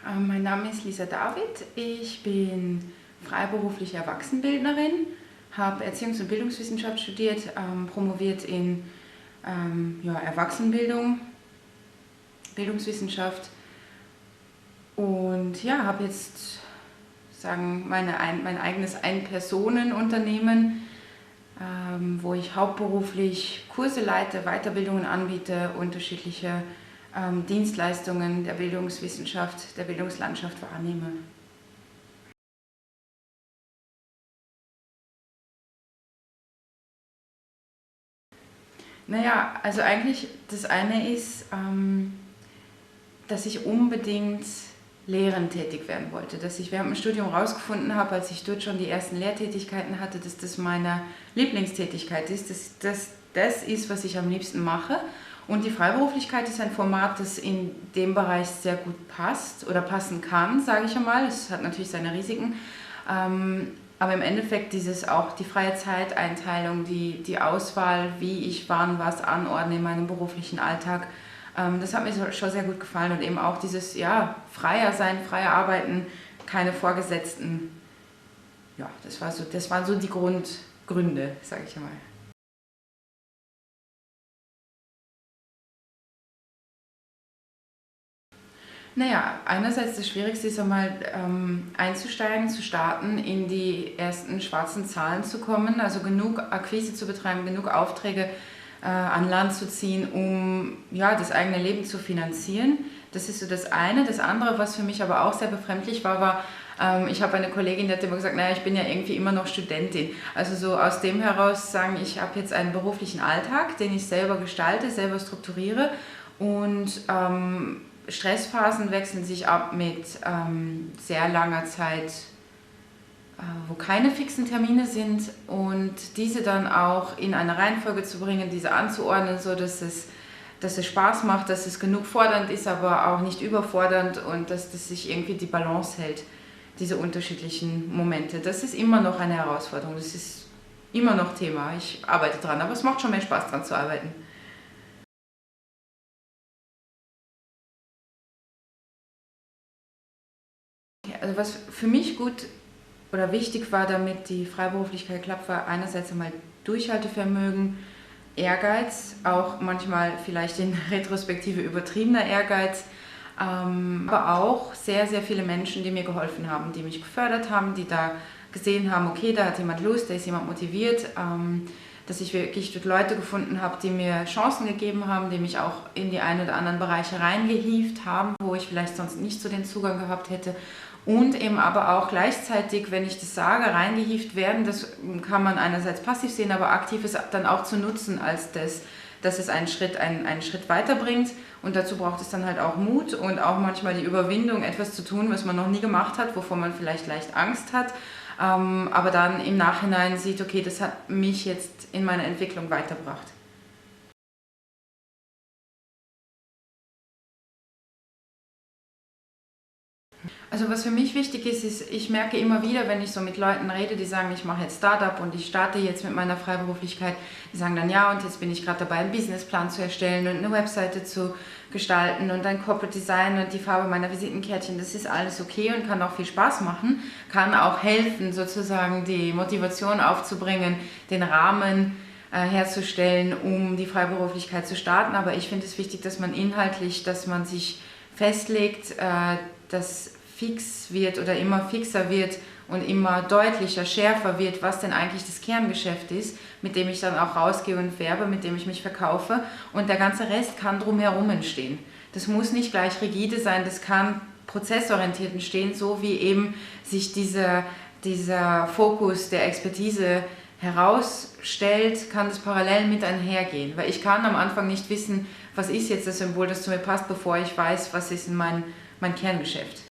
Mein Name ist Lisa David. Ich bin freiberufliche Erwachsenenbildnerin, habe Erziehungs- und Bildungswissenschaft studiert, promoviert in Erwachsenenbildung, Bildungswissenschaft und ja, habe jetzt mein eigenes Ein-Personen-Unternehmen, wo ich hauptberuflich Kurse leite, Weiterbildungen anbiete, unterschiedliche Dienstleistungen der Bildungswissenschaft, der Bildungslandschaft wahrnehme. Naja, also eigentlich das eine ist, dass ich unbedingt lehrend tätig werden wollte, dass ich während dem Studium herausgefunden habe, als ich dort schon die ersten Lehrtätigkeiten hatte, dass das meine Lieblingstätigkeit ist, dass das ist, was ich am liebsten mache. Und die Freiberuflichkeit ist ein Format, das in dem Bereich sehr gut passt oder passen kann, sage ich einmal. Es hat natürlich seine Risiken, aber im Endeffekt auch die freie Zeiteinteilung, die Auswahl, wie ich wann was anordne in meinem beruflichen Alltag, das hat mir schon sehr gut gefallen und eben auch dieses freier sein, freier arbeiten, keine Vorgesetzten. Ja, das waren so die Grundgründe, sage ich einmal. Naja, einerseits das Schwierigste ist einmal einzusteigen, zu starten, in die ersten schwarzen Zahlen zu kommen, also genug Akquise zu betreiben, genug Aufträge an Land zu ziehen, um das eigene Leben zu finanzieren. Das ist so das eine. Das andere, was für mich aber auch sehr befremdlich war, ich habe eine Kollegin, die hat immer gesagt, naja, ich bin ja irgendwie immer noch Studentin. Also so aus dem heraus sagen, ich habe jetzt einen beruflichen Alltag, den ich selber gestalte, selber strukturiere und Stressphasen wechseln sich ab mit sehr langer Zeit, wo keine fixen Termine sind und diese dann auch in eine Reihenfolge zu bringen, diese anzuordnen, so dass es Spaß macht, dass es genug fordernd ist, aber auch nicht überfordernd und dass das sich irgendwie die Balance hält, diese unterschiedlichen Momente. Das ist immer noch eine Herausforderung, das ist immer noch Thema. Ich arbeite dran, aber es macht schon mehr Spaß, dran zu arbeiten. Also was für mich gut oder wichtig war, damit die Freiberuflichkeit klappt, war einerseits einmal Durchhaltevermögen, Ehrgeiz, auch manchmal vielleicht in Retrospektive übertriebener Ehrgeiz, aber auch sehr, sehr viele Menschen, die mir geholfen haben, die mich gefördert haben, die da gesehen haben, okay, da hat jemand Lust, da ist jemand motiviert, dass ich wirklich dort Leute gefunden habe, die mir Chancen gegeben haben, die mich auch in die ein oder anderen Bereiche reingehievt haben, wo ich vielleicht sonst nicht so den Zugang gehabt hätte. Und eben aber auch gleichzeitig, wenn ich das sage, reingehievt werden, das kann man einerseits passiv sehen, aber aktiv ist dann auch zu nutzen, als dass es einen Schritt weiterbringt. Und dazu braucht es dann halt auch Mut und auch manchmal die Überwindung, etwas zu tun, was man noch nie gemacht hat, wovor man vielleicht leicht Angst hat, aber dann im Nachhinein sieht, okay, das hat mich jetzt in meiner Entwicklung weitergebracht. Also was für mich wichtig ist, ich merke immer wieder, wenn ich so mit Leuten rede, die sagen, ich mache jetzt Startup und ich starte jetzt mit meiner Freiberuflichkeit, die sagen dann, ja, und jetzt bin ich gerade dabei, einen Businessplan zu erstellen und eine Webseite zu gestalten und ein Corporate Design und die Farbe meiner Visitenkärtchen, das ist alles okay und kann auch viel Spaß machen, kann auch helfen, sozusagen die Motivation aufzubringen, den Rahmen herzustellen, um die Freiberuflichkeit zu starten. Aber ich finde es wichtig, dass man inhaltlich, dass man sich festlegt, dass fix wird oder immer fixer wird und immer deutlicher, schärfer wird, was denn eigentlich das Kerngeschäft ist, mit dem ich dann auch rausgehe und werbe, mit dem ich mich verkaufe. Und der ganze Rest kann drumherum entstehen. Das muss nicht gleich rigide sein, das kann prozessorientiert entstehen, so wie eben sich dieser Fokus der Expertise herausstellt, kann das parallel mit einhergehen. Weil ich kann am Anfang nicht wissen, was ist jetzt das Symbol, das zu mir passt, bevor ich weiß, was ist mein Kerngeschäft.